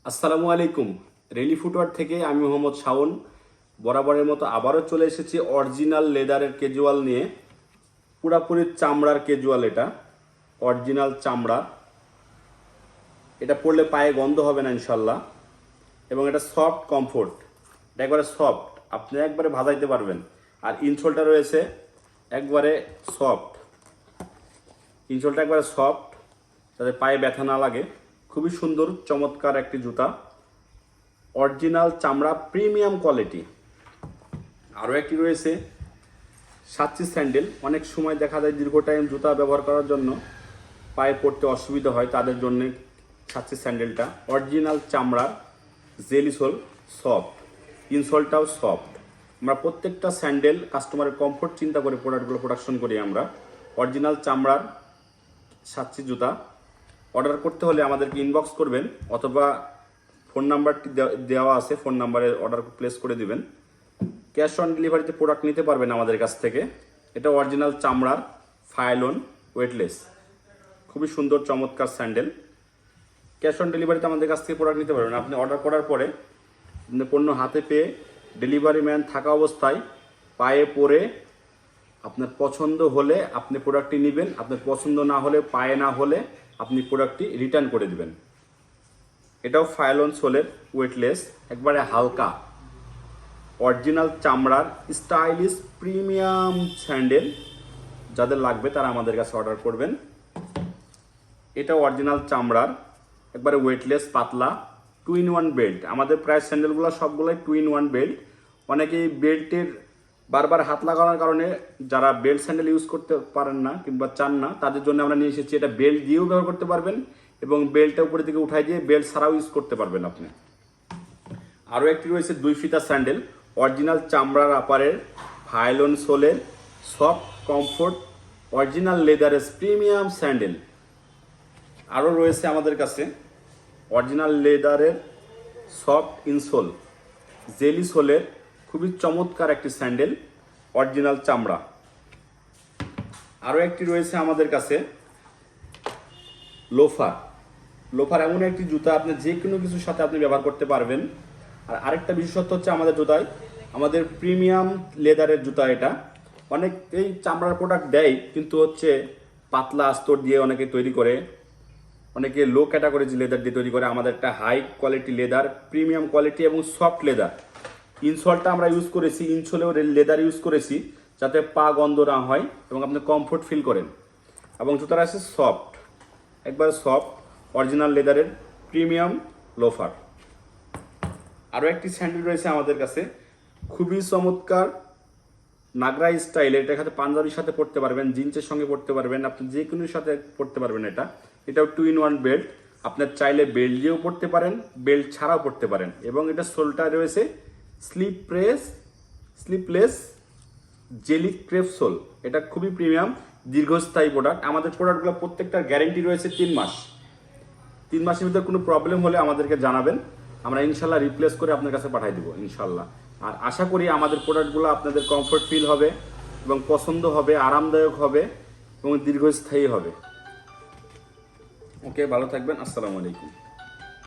আসসালামু আলাইকুম। Rally footwear থেকে আমি মোহাম্মদ শাওন বরাবরের মতো আবারও চলে এসেছি অরিজিনাল লেদারের ক্যাজুয়াল নিয়ে। পুরাপুরি চামড়ার ক্যাজুয়াল, এটা অরিজিনাল চামড়া। এটা পরলে পায়ে গন্ধ হবে না ইনশাল্লাহ। এবং এটা সফট কমফোর্ট, এটা একবারে সফট, আপনি একবারে ভাজাইতে পারবেন। আর ইনসোলটা রয়েছে একবারে সফট, ইনসোলটা একবারে সফট, যাতে পায়ে ব্যথা না লাগে। খুবই সুন্দর চমৎকার একটি জুতা, অরিজিনাল চামড়া, প্রিমিয়াম কোয়ালিটি। আরও একটি রয়েছে সাচ্চি স্যান্ডেল। অনেক সময় দেখা যায় দীর্ঘ টাইম জুতা ব্যবহার করার জন্য পায়ে পড়তে অসুবিধা হয়, তাদের জন্য সাচ্চি স্যান্ডেলটা অরিজিনাল চামড়ার, জেলি সোল, সফট, ইনসোলটাও সফট। আমরা প্রত্যেকটা স্যান্ডেল কাস্টমারের কমফোর্ট চিন্তা করে প্রোডাক্টগুলো প্রোডাকশন করি আমরা। অরিজিনাল চামড়ার সাচ্চি জুতা অর্ডার করতে হলে আমাদেরকে ইনবক্স করবেন, অথবা ফোন নাম্বারটি দেওয়া আছে, ফোন নাম্বারে অর্ডার প্লেস করে দিবেন। ক্যাশ অন ডেলিভারিতে প্রোডাক্ট নিতে পারবেন আমাদের কাছ থেকে। এটা অরিজিনাল চামড়ার, ফাইলন, ওয়েটলেস, খুবই সুন্দর চমৎকার স্যান্ডেল। ক্যাশ অন ডেলিভারিতে আমাদের কাছ থেকে প্রোডাক্ট নিতে পারবেন। আপনি অর্ডার করার পরে আপনি পণ্য হাতে পেয়ে ডেলিভারি ম্যান থাকা অবস্থায় পায়ে পরে আপনার পছন্দ হলে আপনি প্রোডাক্টটি নেবেন, আপনার পছন্দ না হলে, পায়ে না হলে আপনি প্রোডাক্টটি রিটার্ন করে দিবেন। এটাও ফাইলন সোলের, ওয়েটলেস, একবারে হালকা, অরিজিনাল চামড়ার স্টাইলিশ প্রিমিয়াম স্যান্ডেল। যাদের লাগবে তারা আমাদের কাছে অর্ডার করবেন। এটা অরিজিনাল চামড়ার, একবারে ওয়েটলেস, পাতলা, 2-in-1 বেল্ট। আমাদের প্রায় স্যান্ডেলগুলো সবগুলোই 2-in-1 বেল্ট। অনেকেই বেল্টের বারবার হাত লাগানোর কারণে যারা বেল্ট স্যান্ডেল ইউজ করতে পারেন না কিংবা চান না, তাদের জন্য আমরা নিয়ে এসেছি। এটা বেল্ট দিয়েও ব্যবহার করতে পারবেন এবং বেল্টটা উপরের দিকে উঠাই দিয়ে বেল্ট ছাড়াও ইউজ করতে পারবেন আপনি। আরও একটি রয়েছে 2 ফিতা স্যান্ডেল, অরিজিনাল চামড়ার আপারের, ফাইলন সোলের, সফট কমফোর্ট, অরিজিনাল লেদারের প্রিমিয়াম স্যান্ডেল। আরও রয়েছে আমাদের কাছে অরিজিনাল লেদারের সফট ইনসোল, জেলি সোলের, খুবই চমৎকার একটি স্যান্ডেল, অরিজিনাল চামড়া। আরও একটি রয়েছে আমাদের কাছে লোফার। লোফার এমন একটি জুতা, আপনি যে কোনো কিছুর সাথে আপনি ব্যবহার করতে পারবেন। আর আরেকটা বিশেষত্ব হচ্ছে আমাদের জুতায়, আমাদের প্রিমিয়াম লেদারের জুতা। এটা অনেক এই চামড়ার প্রোডাক্ট দেয়, কিন্তু হচ্ছে পাতলা আস্তর দিয়ে অনেকে তৈরি করে, অনেকে লো ক্যাটাগরি লেদার দিয়ে তৈরি করে। আমাদের একটা high quality leather, premium quality এবং সফট লেদার। ইনসোলটা আমরা ইউজ করেছি, ইনসোলেও লেদার ইউজ করেছি, যাতে পা গন্ধ না হয় এবং আপনি কমফোর্ট ফিল করেন। এবং জুতাটা আছে সফট, একবার সফট, অরিজিনাল লেদারের প্রিমিয়াম লোফার। আরও একটি স্যান্ডেল রয়েছে আমাদের কাছে, খুবই চমৎকার, নাগরা স্টাইলের। এটা সাথে পাঞ্জাবির সাথে পড়তে পারবেন, জিন্সের সঙ্গে পড়তে পারবেন, আপনি যে কোনো সাথে পড়তে পারবেন। এটাও 2-in-1 বেল্ট। আপনার চাইলে বেল্ট দিয়েও পড়তে পারেন, বেল্ট ছাড়াও পড়তে পারেন। এবং এটা সোলটা রয়েছে স্লিপলেস জেলি ক্রেপ সোল। এটা খুবই প্রিমিয়াম, দীর্ঘস্থায়ী প্রোডাক্ট। আমাদের প্রোডাক্টগুলো প্রত্যেকটার গ্যারেন্টি রয়েছে 3 মাস। 3 মাসের ভিতরে কোনো প্রবলেম হলে আমাদেরকে জানাবেন, আমরা ইনশাল্লাহ রিপ্লেস করে আপনার কাছে পাঠিয়ে দেবো ইনশাল্লাহ। আর আশা করি আমাদের প্রোডাক্টগুলো আপনাদের কমফোর্ট ফিল হবে এবং পছন্দ হবে, আরামদায়ক হবে এবং দীর্ঘস্থায়ী হবে। ওকে, ভালো থাকবেন। আসসালামু আলাইকুম।